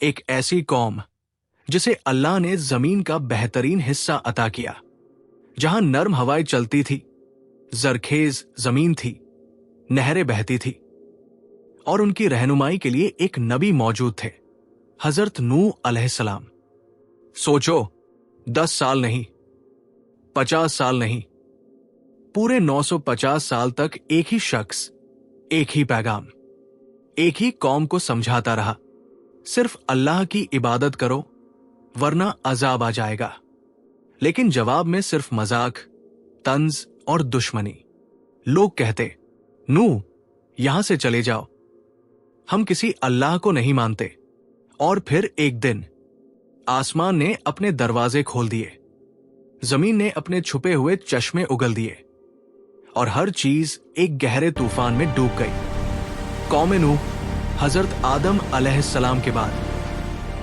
एक ऐसी कौम जिसे अल्लाह ने जमीन का बेहतरीन हिस्सा अता किया, जहां नर्म हवाएं चलती थी, जरखेज जमीन थी, नहरें बहती थी, और उनकी रहनुमाई के लिए एक नबी मौजूद थे, हजरत नूह अलैहिस्सलाम। सोचो, 10 साल नहीं, 50 साल नहीं, पूरे 950 साल तक एक ही शख्स, एक ही पैगाम, एक ही कौम को समझाता रहा, सिर्फ अल्लाह की इबादत करो वरना अजाब आ जाएगा। लेकिन जवाब में सिर्फ मजाक, तंज और दुश्मनी। लोग कहते, नूह, यहां से चले जाओ, हम किसी अल्लाह को नहीं मानते। और फिर एक दिन आसमान ने अपने दरवाजे खोल दिए, जमीन ने अपने छुपे हुए चश्मे उगल दिए, और हर चीज एक गहरे तूफान में डूब गई। कौम नूह हजरत आदम अलैहिस्सलाम के बाद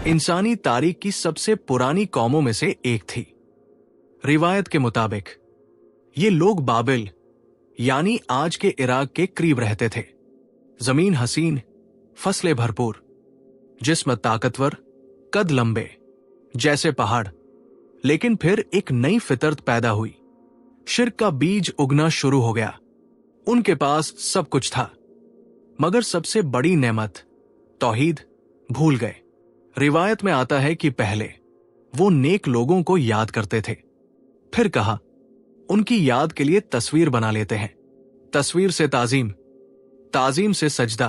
इंसानी तारीख की सबसे पुरानी कौमों में से एक थी। रिवायत के मुताबिक ये लोग बाबिल यानी आज के इराक के करीब रहते थे। जमीन हसीन, फसलें भरपूर, जिस्म ताकतवर, कद लंबे, जैसे पहाड़। लेकिन फिर एक नई फितरत पैदा हुई, शिर्क का बीज उगना शुरू हो गया। उनके पास सब कुछ था, मगर सबसे बड़ी नेमत तौहीद भूल गए। रिवायत में आता है कि पहले वो नेक लोगों को याद करते थे, फिर कहा उनकी याद के लिए तस्वीर बना लेते हैं, तस्वीर से ताजीम, ताजीम से सजदा,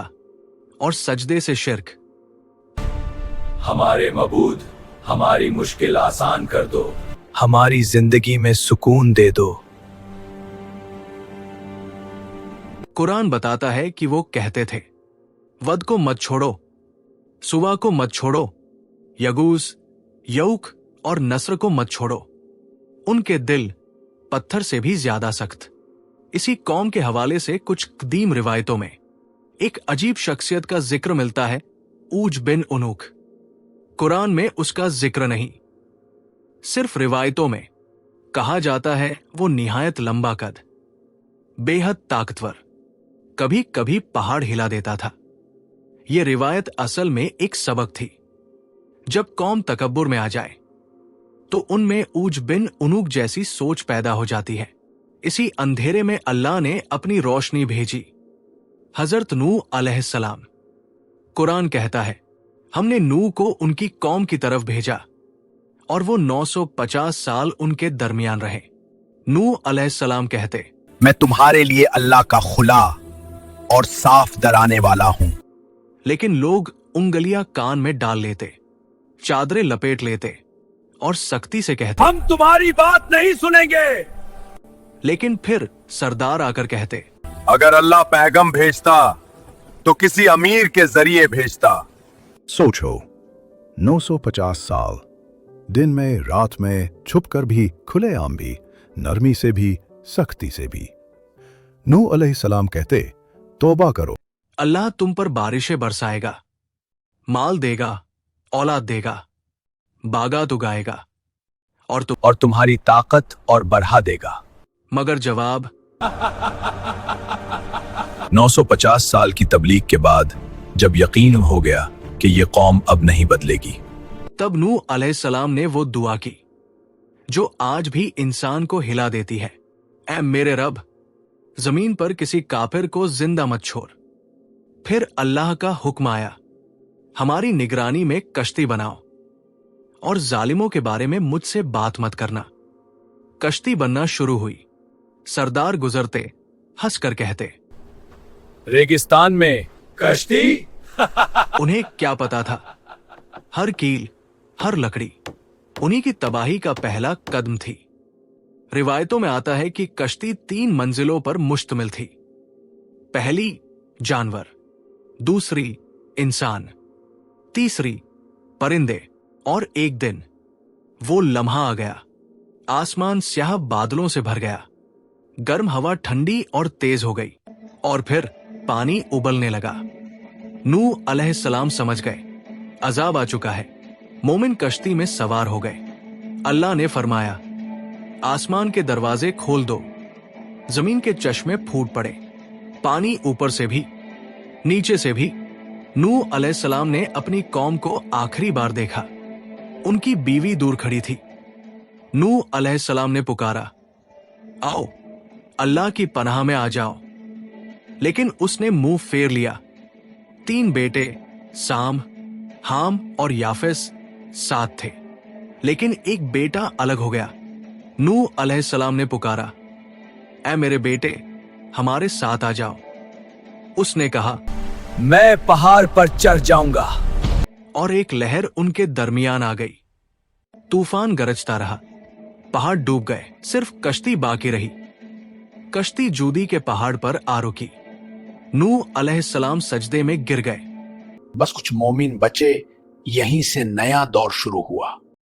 और सजदे से शिर्क। हमारे मबूद, हमारी मुश्किल आसान कर दो, हमारी जिंदगी में सुकून दे दो। कुरान बताता है कि वो कहते थे, वद को मत छोड़ो, सुवा को मत छोड़ो, यगूस, यऊक और नस्र को मत छोड़ो। उनके दिल पत्थर से भी ज्यादा सख्त। इसी कौम के हवाले से कुछ कदीम रिवायतों में एक अजीब शख्सियत का जिक्र मिलता है, ऊज बिन उनूक। कुरान में उसका जिक्र नहीं, सिर्फ रिवायतों में कहा जाता है वो निहायत लंबा कद, बेहद ताकतवर, कभी कभी पहाड़ हिला देता था। यह रिवायत असल में एक सबक थी। जब कौम तकब्बुर में आ जाए तो उनमें ऊज बिन उनूक जैसी सोच पैदा हो जाती है। इसी अंधेरे में अल्लाह ने अपनी रोशनी भेजी, हजरत नूह अलैहिस्सलाम। कुरान कहता है, हमने नूह को उनकी कौम की तरफ भेजा और वो 950 साल उनके दरमियान रहे। नूह अलैहिस्सलाम कहते, मैं तुम्हारे लिए अल्लाह का खुला और साफ डराने वाला हूं। लेकिन लोग उंगलियां कान में डाल लेते, चादरें लपेट लेते और सख्ती से कहते, हम तुम्हारी बात नहीं सुनेंगे। लेकिन फिर सरदार आकर कहते, अगर अल्लाह पैगम भेजता तो किसी अमीर के जरिए भेजता। सोचो, 950 साल, दिन में रात में, छुपकर भी, खुलेआम भी, नरमी से भी, सख्ती से भी। नूह अलैहिस्सलाम कहते, तौबा करो, अल्लाह तुम पर बारिशें बरसाएगा, माल देगा, औलाद देगा, बागात उगाएगा, और तुम्हारी ताकत और बढ़ा देगा। मगर जवाब 950 साल की तबलीग के बाद जब यकीन हो गया कि ये कौम अब नहीं बदलेगी, तब नूह अलैहिस्सलाम ने वो दुआ की जो आज भी इंसान को हिला देती है, ऐ मेरे रब, जमीन पर किसी काफिर को जिंदा मत छोड़। फिर अल्लाह का हुक्म आया, हमारी निगरानी में कश्ती बनाओ और जालिमों के बारे में मुझसे बात मत करना। कश्ती बनना शुरू हुई। सरदार गुजरते हंसकर कहते, रेगिस्तान में कश्ती। उन्हें क्या पता था, हर कील, हर लकड़ी उन्हीं की तबाही का पहला कदम थी। रिवायतों में आता है कि कश्ती 3 मंजिलों पर मुश्तमिल थी। पहली जानवर, दूसरी इंसान, तीसरी परिंदे। और एक दिन वो लम्हा आ गया, आसमान स्याह बादलों से भर गया, गर्म हवा ठंडी और तेज हो गई, और फिर पानी उबलने लगा। नूह अलैहिस्सलाम समझ गए, अजाब आ चुका है। मोमिन कश्ती में सवार हो गए। अल्लाह ने फरमाया, आसमान के दरवाजे खोल दो। जमीन के चश्मे फूट पड़े, पानी ऊपर से भी, नीचे से भी, नूह अलैहिस्सलाम ने अपनी कौम को आखिरी बार देखा। उनकी बीवी दूर खड़ी थी। नूह अलैहिस्सलाम ने पुकारा, आओ अल्लाह की पनाह में आ जाओ। लेकिन उसने मुंह फेर लिया। 3 बेटे साम, हाम और याफेस साथ थे, लेकिन एक बेटा अलग हो गया। नूह अलैहिस्सलाम ने पुकारा, ऐ मेरे बेटे, हमारे साथ आ जाओ। उसने कहा, मैं पहाड़ पर चढ़ जाऊंगा। और एक लहर उनके दरमियान आ गई। तूफान गरजता रहा। पहाड़ डूब गए, सिर्फ कश्ती बाकी रही। कश्ती जूदी के पहाड़ पर आ रुकी। नूह अलैहिस्सलाम सजदे में गिर गए। बस कुछ मोमिन बचे, यहीं से नया दौर शुरू हुआ।